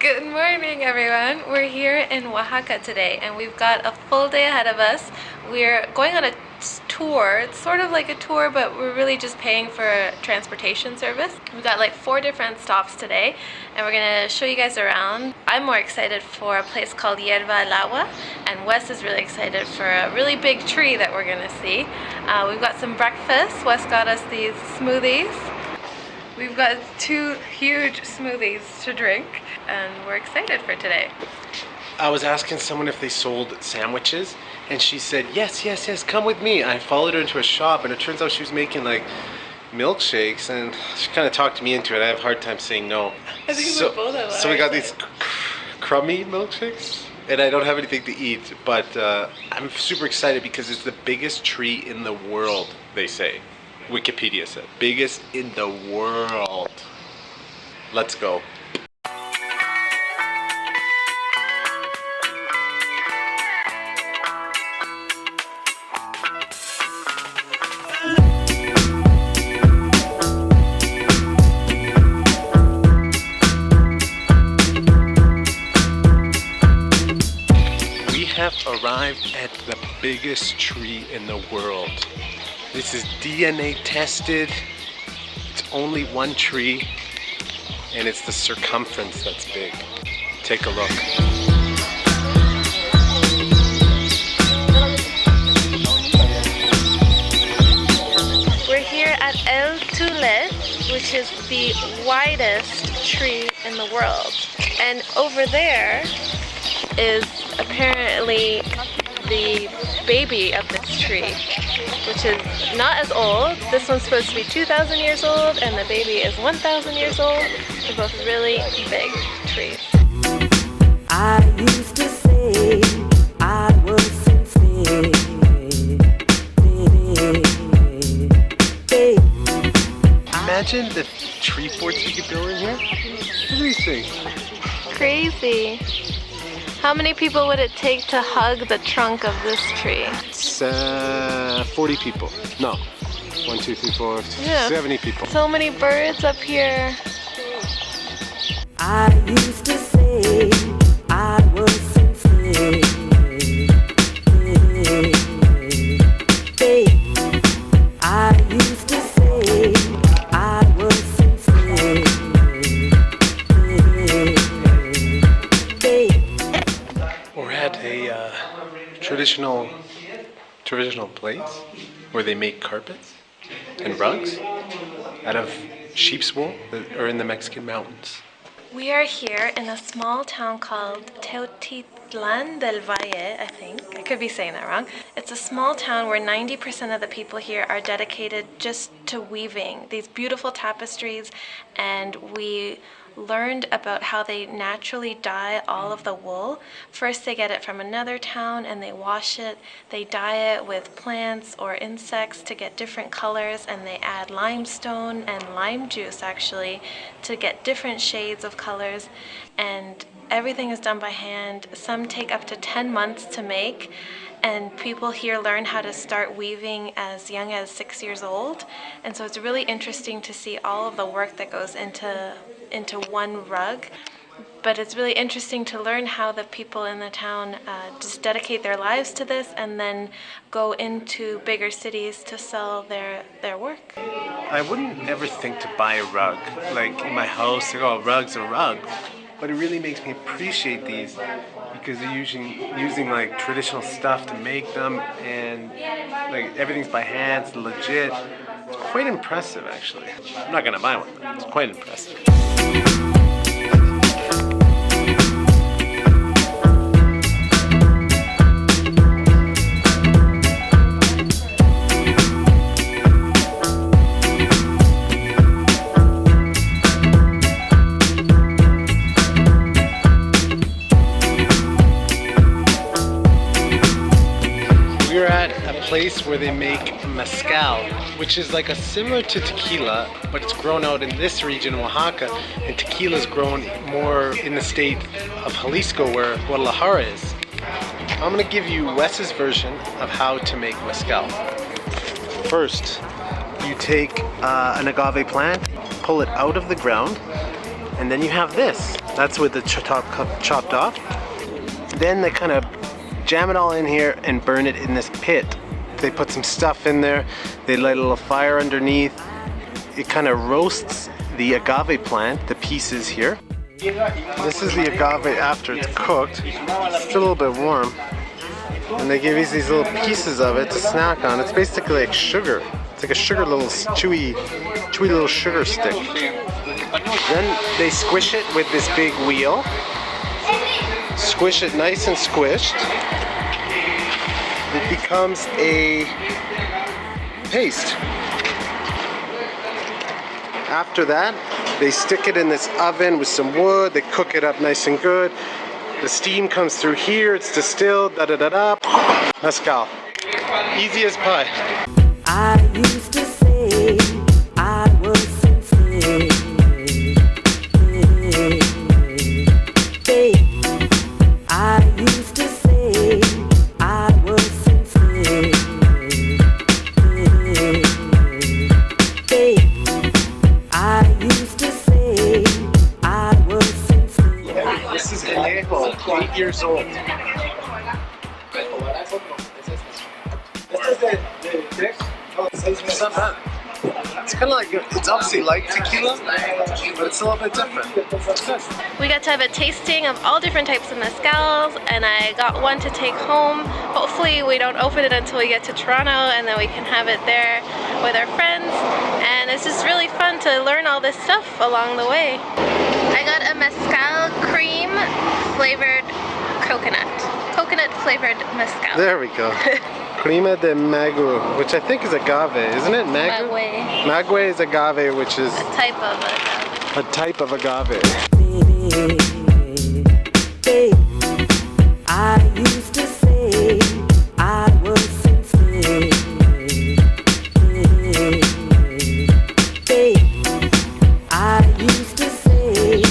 Good morning, everyone. We're here in Oaxaca today, and we've got a full day ahead of us. We're going on a tour. It's sort of like a tour, but we're really just paying for a transportation service. We've got like 4 different stops today, and we're gonna show you guys around. I'm more excited for a place called Hierve el Agua, and Wes is really excited for a really big tree that we're gonna see. We've got some breakfast. Wes got us these smoothies. We've got 2 huge smoothies to drink, and we're excited for today. I was asking someone if they sold sandwiches, and she said, yes, come with me. I followed her into a shop, and it turns out she was making like milkshakes, and she kind of talked me into it. I have a hard time saying no. I think we both have. So we got these crummy milkshakes, and I don't have anything to eat, but I'm super excited because it's the biggest tree in the world, they say. Wikipedia said. Biggest in the world. Let's go. We have arrived at the biggest tree in the world. This is DNA tested. It's only one tree, and it's the circumference that's big. Take a look. We're here at El Tule, which is the widest tree in the world. And over there is apparently the baby of this tree, which is not as old. This one's supposed to be 2,000 years old, and the baby is 1,000 years old. They're both really big trees. I used to say I was sincere. Imagine the tree forts we could build in here. Look at these things. Crazy. How many people would it take to hug the trunk of this tree? 40 people. No. 1, 2, 3, 4, Yeah. 70 people. So many birds up here. I used to say I was sincere. I used to say I was sincere. We're at a traditional place where they make carpets and rugs out of sheep's wool that are in the Mexican mountains. We are here in a small town called Teotitlán del Valle, I think. I could be saying that wrong. It's a small town where 90% of the people here are dedicated just to weaving these beautiful tapestries, and we learned about how they naturally dye all of the wool. First they get it from another town and they wash it, they dye it with plants or insects to get different colors, and they add limestone and lime juice actually to get different shades of colors, and everything is done by hand. Some take up to 10 months to make, and people here learn how to start weaving as young as 6 years old, and so it's really interesting to see all of the work that goes into one rug. But it's really interesting to learn how the people in the town just dedicate their lives to this and then go into bigger cities to sell their work. I wouldn't ever think to buy a rug. Like in my house, like, oh, rug's a rug. But it really makes me appreciate these because they're using like traditional stuff to make them, and like everything's by hand, it's legit. It's quite impressive actually. I'm not gonna buy one, but it's quite impressive. We're at a place where they make mezcal, which is like similar to tequila, but it's grown out in this region, Oaxaca, and tequila is grown more in the state of Jalisco, where Guadalajara is. I'm gonna give you Wes's version of how to make mezcal. First, you take an agave plant, pull it out of the ground, And then you have this. That's with the top chopped off. Then they kind of jam it all in here and burn it in this pit. They put some stuff in there. They light a little fire underneath. It kind of roasts the agave plant, the pieces here. This is the agave after it's cooked. It's still a little bit warm. And they give you these little pieces of it to snack on. It's basically like sugar. It's like a sugar little chewy little sugar stick. Then they squish it with this big wheel. Squish it nice and squished. It becomes a paste. After that, they stick it in this oven with some wood. They cook it up nice and good. The steam comes through here. It's distilled. Da da da da. Mezcal. Easy as pie. I used to say I was sincere. I used to say I was sincere. I used to say I was sincere. This is Alejo, 8 years old. It's kind of like, it's obviously like tequila, but it's a little bit different. We got to have a tasting of all different types of mezcals, and I got one to take home. Hopefully we don't open it until we get to Toronto, and then we can have it there with our friends. And it's just really fun to learn all this stuff along the way. I got a mezcal cream flavored coconut flavored mezcal. There we go. Crema de maguey, which I think is agave, isn't it? Maguey. Maguey is agave, which is A type of agave. a type of agave. I used to say I was sincere. I used to say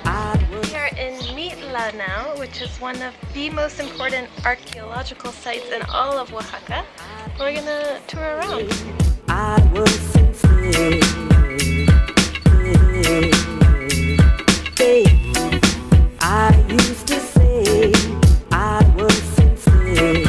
I was. We are in Mitla now, which is one of the most important archaeological sites in all of Oaxaca. We're gonna tour around. I was sincere. I used to say I was sincere.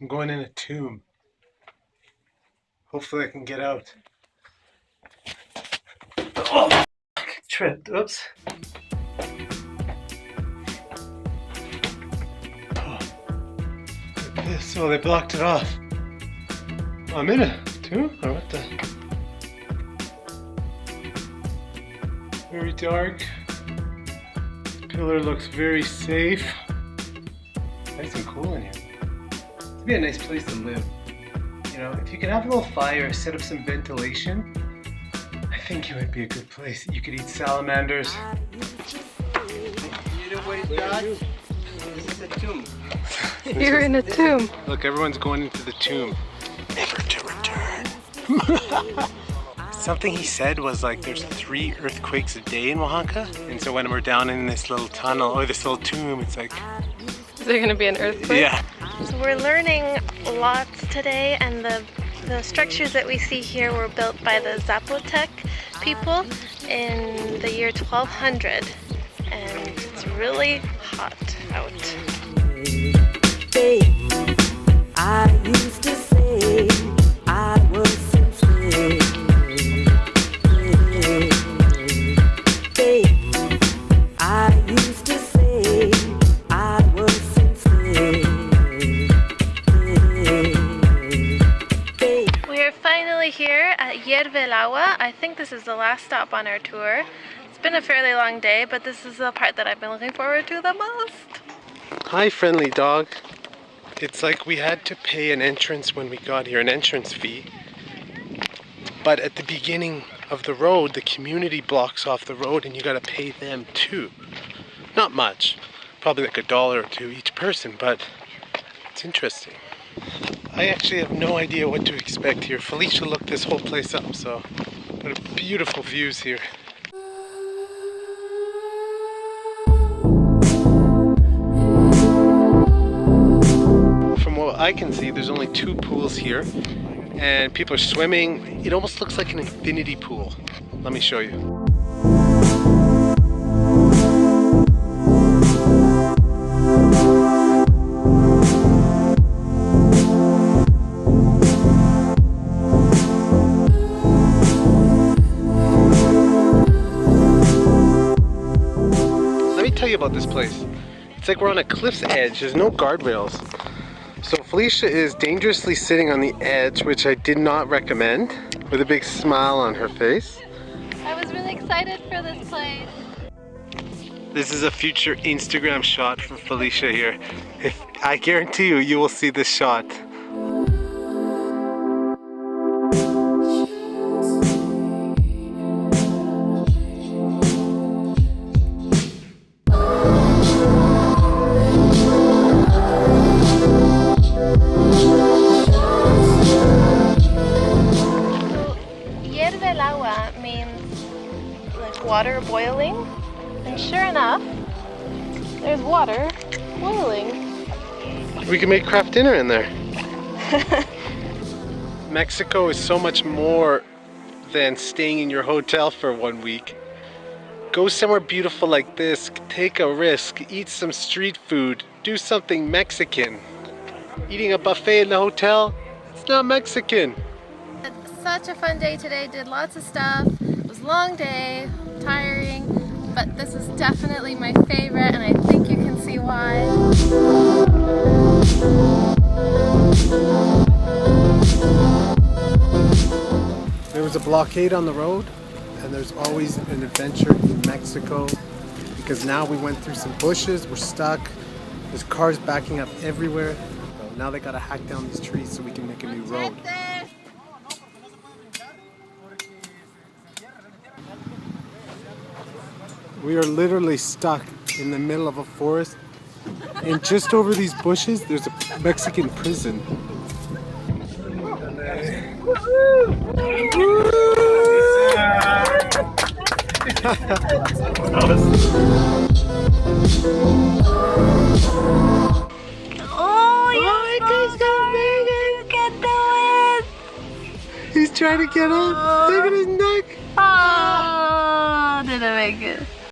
I'm going in a tomb. Hopefully I can get out. Oh, tripped. Oops. Oh, this. Oh, they blocked it off. I'm in a tomb? Or what the? Very dark. Pillar looks very safe. Nice and cool in here. It'd be a nice place to live. You know, if you could have a little fire, set up some ventilation, I think it would be a good place. You could eat salamanders. You know what it does? This is a tomb. You're in a tomb. Look, everyone's going into the tomb. Never to return. Something he said was like there's 3 earthquakes a day in Oaxaca. And so when we're down in this little tunnel or this little tomb, it's like... Is there gonna be an earthquake? Yeah. So we're learning lots today, and the structures that we see here were built by the Zapotec people in the year 1200, and it's really hot out. I used to say I was sincere. I used to say I was sincere. We are finally here at Hierve el Agua. I think this is the last stop on our tour. It's been a fairly long day, but this is the part that I've been looking forward to the most. Hi, friendly dog. It's like we had to pay an entrance when we got here, an entrance fee. But at the beginning of the road, the community blocks off the road and you gotta pay them too. Not much, probably like $1 or $2 each person, but it's interesting. I actually have no idea what to expect here. Felicia looked this whole place up, so what a beautiful views here. I can see, there's only 2 pools here, and people are swimming. It almost looks like an infinity pool. Let me show you. Let me tell you about this place. It's like we're on a cliff's edge. There's no guardrails. So Felicia is dangerously sitting on the edge, which I did not recommend, with a big smile on her face. I was really excited for this place. This is a future Instagram shot from Felicia here. I guarantee you, you will see this shot. Hierve el Agua means like water boiling, and sure enough, there's water boiling. We can make craft dinner in there. Mexico is so much more than staying in your hotel for 1 week. Go somewhere beautiful like this, take a risk, eat some street food, do something Mexican. Eating a buffet in the hotel, it's not Mexican. Such a fun day today, did lots of stuff. It was a long day, tiring, but this is definitely my favorite, and I think you can see why. There was a blockade on the road, and there's always an adventure in Mexico, because now we went through some bushes, we're stuck, there's cars backing up everywhere. Now they gotta hack down these trees so we can make a new road. We are literally stuck in the middle of a forest, and just over these bushes there's a Mexican prison. He's trying to get up. Look at his neck. Oh, did I make it?